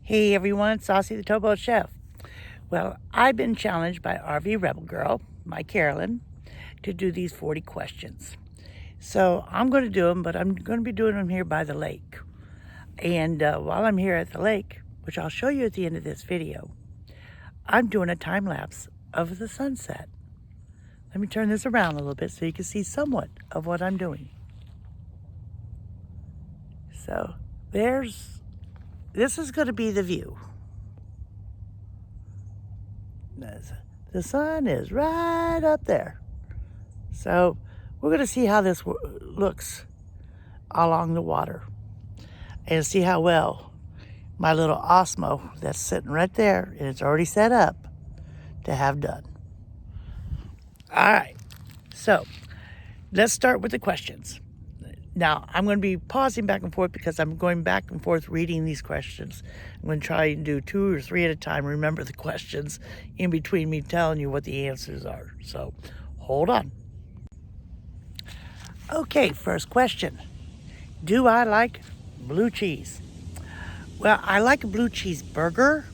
Hey everyone, Saucy the Towboat Chef. Well, I've been challenged by RV Rebel Girl, my Marilyn, to do these 40 questions. So I'm going to do them, but I'm going to be doing them here by the lake. And while I'm here at the lake, which I'll show you at the end of this video, I'm doing a time lapse of the sunset. Let me turn this around a little bit so you can see somewhat of what I'm doing. So this is going to be the view. The sun is right up there. So we're going to see how this looks along the water and see how well my little Osmo that's sitting right there, and it's already set up to have done. All right, so let's start with the questions. Now, I'm going to be pausing back and forth because I'm going back and forth reading these questions. I'm going to try and do 2 or 3 at a time. Remember the questions in between me telling you what the answers are. So, hold on. Okay, first question. Do I like blue cheese? Well, I like a blue cheese burger,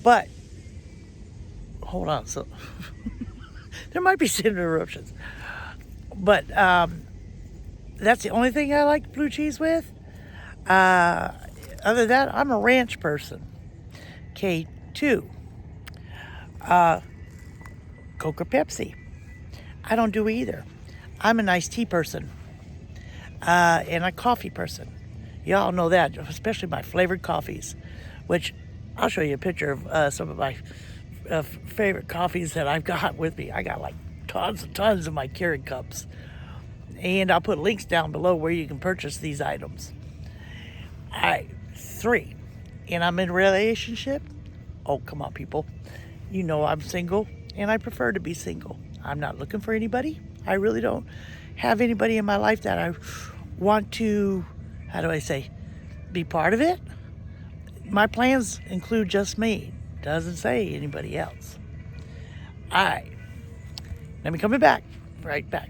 but hold on. So, there might be some interruptions. But, that's the only thing I like blue cheese with. Other than that, I'm a ranch person. Okay, 2. Coke or Pepsi? I don't do either. I'm an iced tea person. And a coffee person. Y'all know that, especially my flavored coffees, which I'll show you a picture of some of my favorite coffees that I've got with me. I got like tons and tons of my Keurig cups. And I'll put links down below where you can purchase these items. All right, 3. And I'm in a relationship. Oh, come on, people. You know I'm single, and I prefer to be single. I'm not looking for anybody. I really don't have anybody in my life that I want to, how do I say, be part of it. My plans include just me. Doesn't say anybody else. All right. Let me coming back. Right back.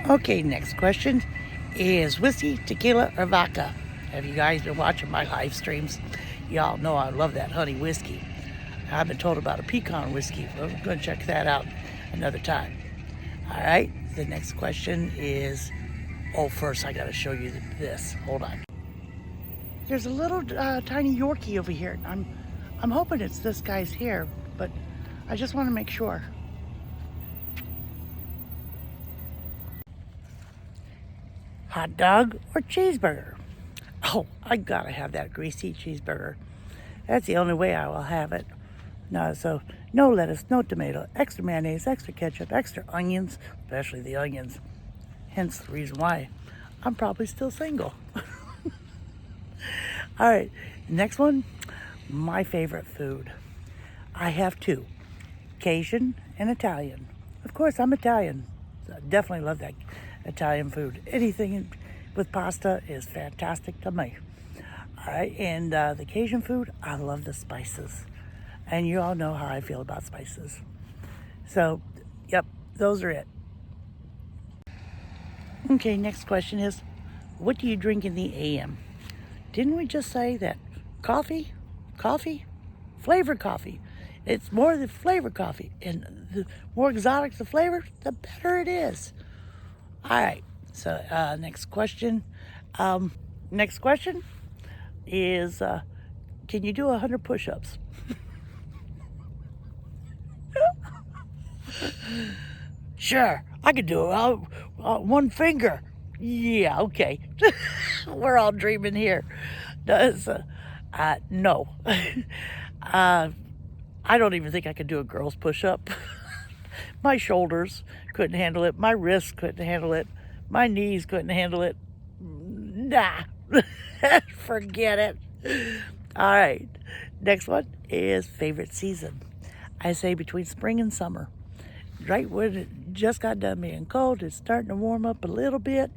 Okay, next question is whiskey, tequila, or vodka? Have you guys been watching my live streams? Y'all know I love that honey whiskey. I've been told about a pecan whiskey. We're going to check that out another time. All right, the next question is, first I got to show you this. Hold on. There's a little tiny Yorkie over here. I'm hoping it's this guy's hair, but I just want to make sure. Hot dog or cheeseburger? Oh, I gotta have that greasy cheeseburger. That's the only way I will have it. No, so no lettuce, no tomato, extra mayonnaise, extra ketchup, extra onions, especially the onions. Hence the reason why I'm probably still single. All right, next one, my favorite food. I have 2, Cajun and Italian. Of course, I'm Italian. So I definitely love that Italian food. Anything with pasta is fantastic to me. All right, and the Cajun food, I love the spices. And you all know how I feel about spices. So, yep, those are it. Okay, next question is, what do you drink in the AM? Didn't we just say that coffee, flavored coffee? It's more than flavored coffee. And the more exotic the flavor, the better it is. All right, so next question. Next question is, can you do 100 push-ups? Sure, I can do it. One finger. Yeah, okay. We're all dreaming here. No. I don't even think I could do a girl's push-up. My shoulders couldn't handle it. My wrists couldn't handle it. My knees couldn't handle it. Nah. Forget it. All right. Next one is favorite season. I say between spring and summer. Right when it just got done being cold, it's starting to warm up a little bit,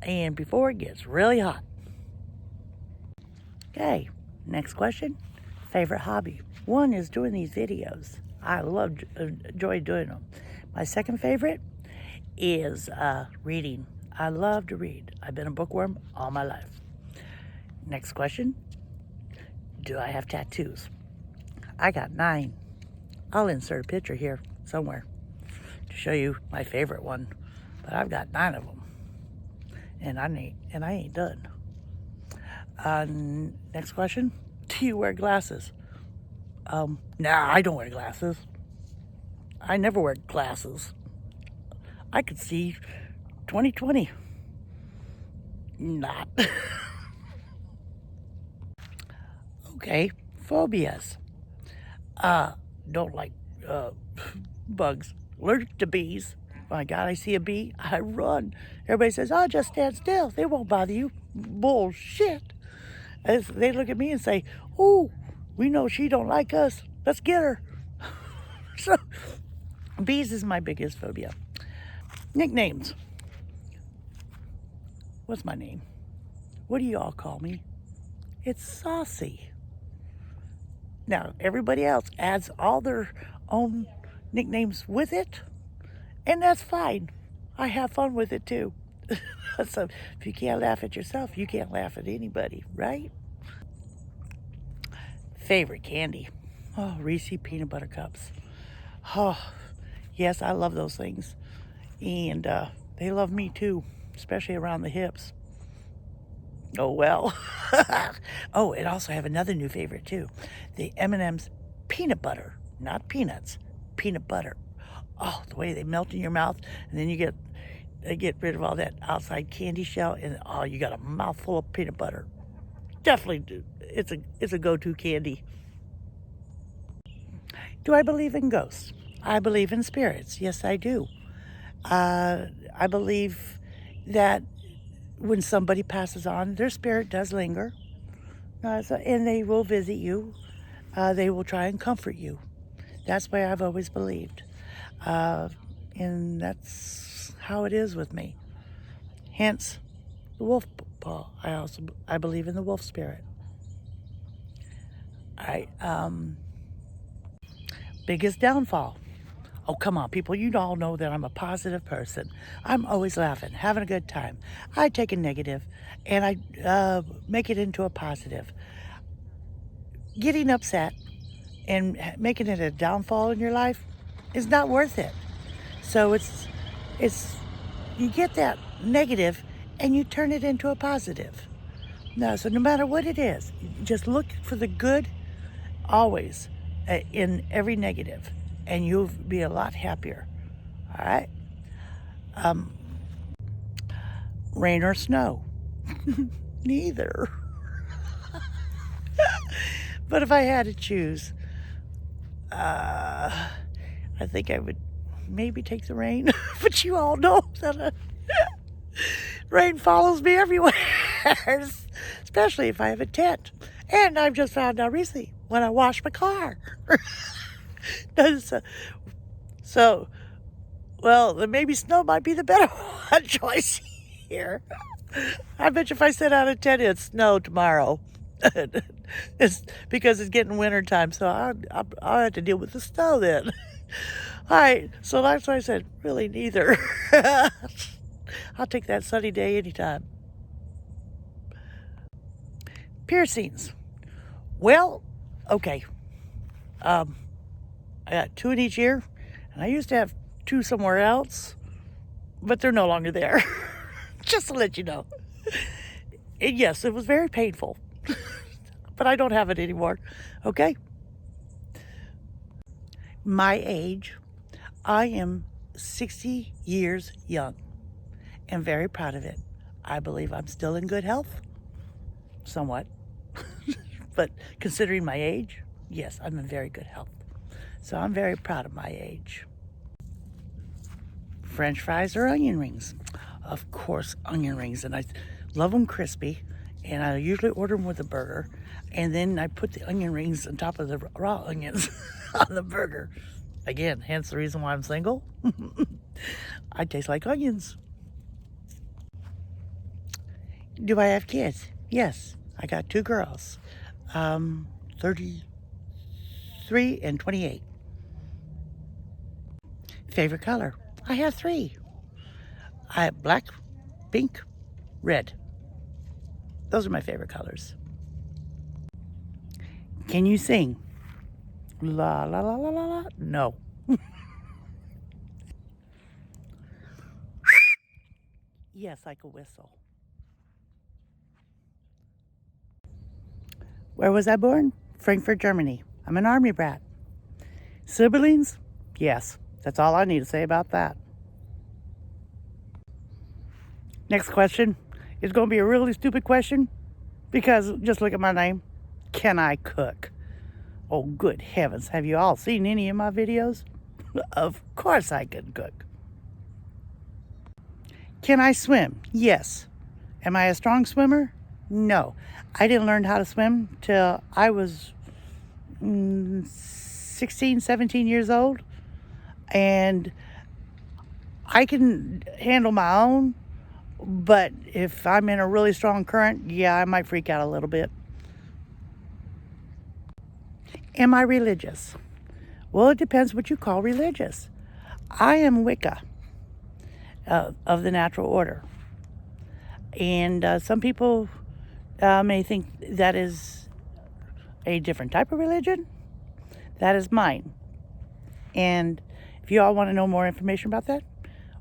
and before it gets really hot. Okay. Next question. Favorite hobby. One is doing these videos. I enjoy doing them. My second favorite is reading. I love to read. I've been a bookworm all my life. Next question. Do I have tattoos? I got 9. I'll insert a picture here somewhere to show you my favorite one. But I've got 9 of them. And I ain't done. Next question. Do you wear glasses? Nah, I don't wear glasses. I never wear glasses. I could see 2020. Not. Okay, phobias. Don't like bugs. Allergic to bees. My God, I see a bee, I run. Everybody says, "Oh, just stand still. They won't bother you." Bullshit. As they look at me and say, "Oh, we know she don't like us. Let's get her." So, bees is my biggest phobia. Nicknames. What's my name? What do you all call me? It's Saucy. Now, everybody else adds all their own nicknames with it, and that's fine. I have fun with it too. So if you can't laugh at yourself, you can't laugh at anybody, right? Favorite candy. Oh, Reese peanut butter cups. Oh, yes, I love those things. And they love me too, especially around the hips. Oh, well. Oh, and also have another new favorite too. The M&M's peanut butter, not peanuts, peanut butter. Oh, the way they melt in your mouth, and then they get rid of all that outside candy shell, and oh, you got a mouthful of peanut butter. Definitely do. It's a go-to candy. Do I believe in ghosts? I believe in spirits. Yes, I do. I believe that when somebody passes on, their spirit does linger, and they will visit you. They will try and comfort you. That's why I've always believed. And that's how it is with me. Hence, the wolf paw. I believe in the wolf spirit. All right. Biggest downfall. Oh, come on, people. You all know that I'm a positive person. I'm always laughing, having a good time. I take a negative and I make it into a positive. Getting upset and making it a downfall in your life is not worth it. So it's you get that negative and you turn it into a positive. No, so no matter what it is, just look for the good always in every negative, and you'll be a lot happier. All right? Rain or snow? Neither. But if I had to choose, I think I would maybe take the rain. But you all know that rain follows me everywhere, especially if I have a tent. And I've just found out recently when I wash my car. So, well, then maybe snow might be the better one choice here. I bet you if I sit out a tent, it'd snow tomorrow. It's because it's getting winter time, so I'll have to deal with the snow then. All right, so that's why I said, really neither. I'll take that sunny day anytime. Piercings. Well, okay. I got 2 in each ear, and I used to have 2 somewhere else, but they're no longer there. Just to let you know. And yes, it was very painful, but I don't have it anymore. Okay? My age, I am 60 years young and very proud of it. I believe I'm still in good health, somewhat. But considering my age, yes, I'm in very good health. So I'm very proud of my age. French fries or onion rings? Of course, onion rings. And I love them crispy. And I usually order them with a burger. And then I put the onion rings on top of the raw onions on the burger. Again, hence the reason why I'm single. I taste like onions. Do I have kids? Yes, I got 2 girls. 33 and 28. Favorite color? I have 3. I have black, pink, red. Those are my favorite colors. Can you sing? La la la la la la. No. Yes, I could whistle. Where was I born? Frankfurt, Germany. I'm an army brat. Siblings? Yes. That's all I need to say about that. Next question is going to be a really stupid question because just look at my name. Can I cook? Oh, good heavens. Have you all seen any of my videos? Of course I can cook. Can I swim? Yes. Am I a strong swimmer? No. I didn't learn how to swim till I was 16, 17 years old. And I can handle my own, but if I'm in a really strong current, yeah, I might freak out a little bit. Am I religious? Well, it depends what you call religious. I am Wicca of the natural order. And some people may think that is a different type of religion. That is mine. And if you all want to know more information about that,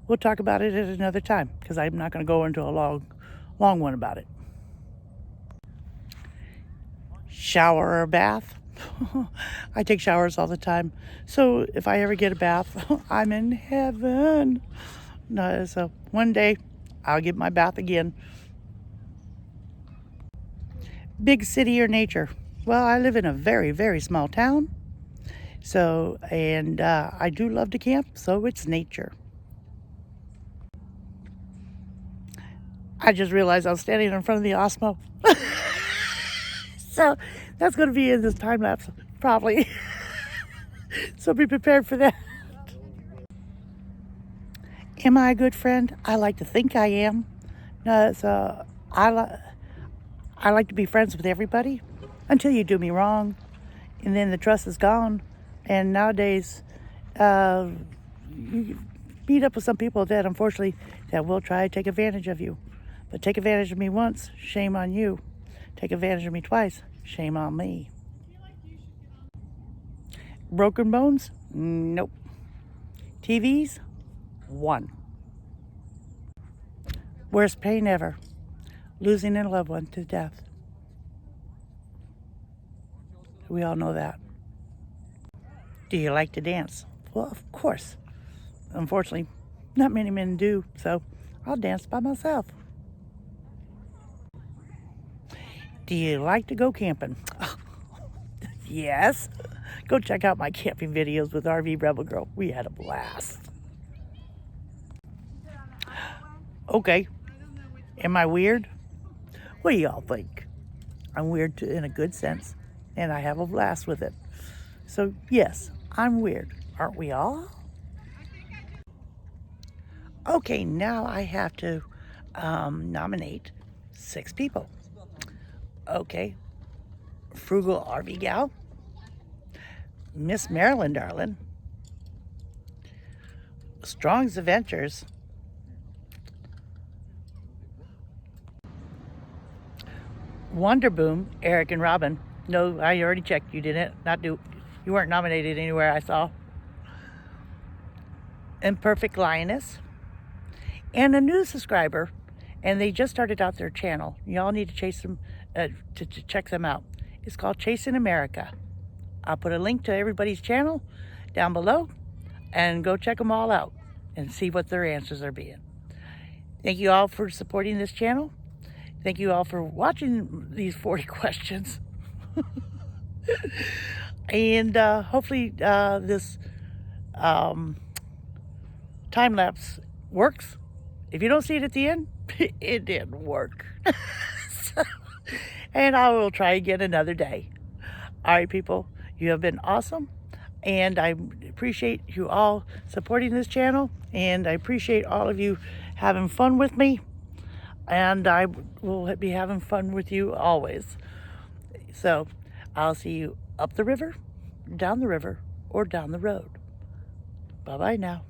we'll talk about it at another time because I'm not going to go into a long one about it. Shower or bath? I take showers all the time. So if I ever get a bath, I'm in heaven. No, so one day I'll get my bath again. Big city or nature? Well, I live in a very, very small town. So, and I do love to camp, so it's nature. I just realized I was standing in front of the Osmo. So that's going to be in this time lapse, probably. So be prepared for that. Am I a good friend? I like to think I am. No, so I like to be friends with everybody until you do me wrong, and then the trust is gone. And nowadays, you meet up with some people that unfortunately that will try to take advantage of you. But take advantage of me once, shame on you. Take advantage of me twice, shame on me. Broken bones? Nope. TVs? 1. Worst pain ever. Losing a loved one to death. We all know that. Do you like to dance? Well, of course. Unfortunately, not many men do, so I'll dance by myself. Do you like to go camping? Yes. Go check out my camping videos with RV Rebel Girl. We had a blast. Okay. Am I weird? What do y'all think? I'm weird too, in a good sense, and I have a blast with it. So yes, I'm weird. Aren't we all? Okay, now I have to nominate 6 people. Okay. Frugal Rv Gal. Miss Marilyn, darling. Strong's Adventures. Wonder Boom, Eric and Robbyn. No, I already checked. You didn't. You weren't nominated anywhere I saw. Imperfect Lioness. And a new subscriber. And they just started out their channel. Y'all need to chase them, to check them out. It's called Chasing America. I'll put a link to everybody's channel down below. And go check them all out. And see what their answers are being. Thank you all for supporting this channel. Thank you all for watching these 40 questions. And hopefully this time-lapse works. If you don't see it at the end, it didn't work. So, and I will try again another day. All right, people, you have been awesome. And I appreciate you all supporting this channel. And I appreciate all of you having fun with me. And I will be having fun with you always. So I'll see you up the river, down the river, or down the road. Bye-bye now.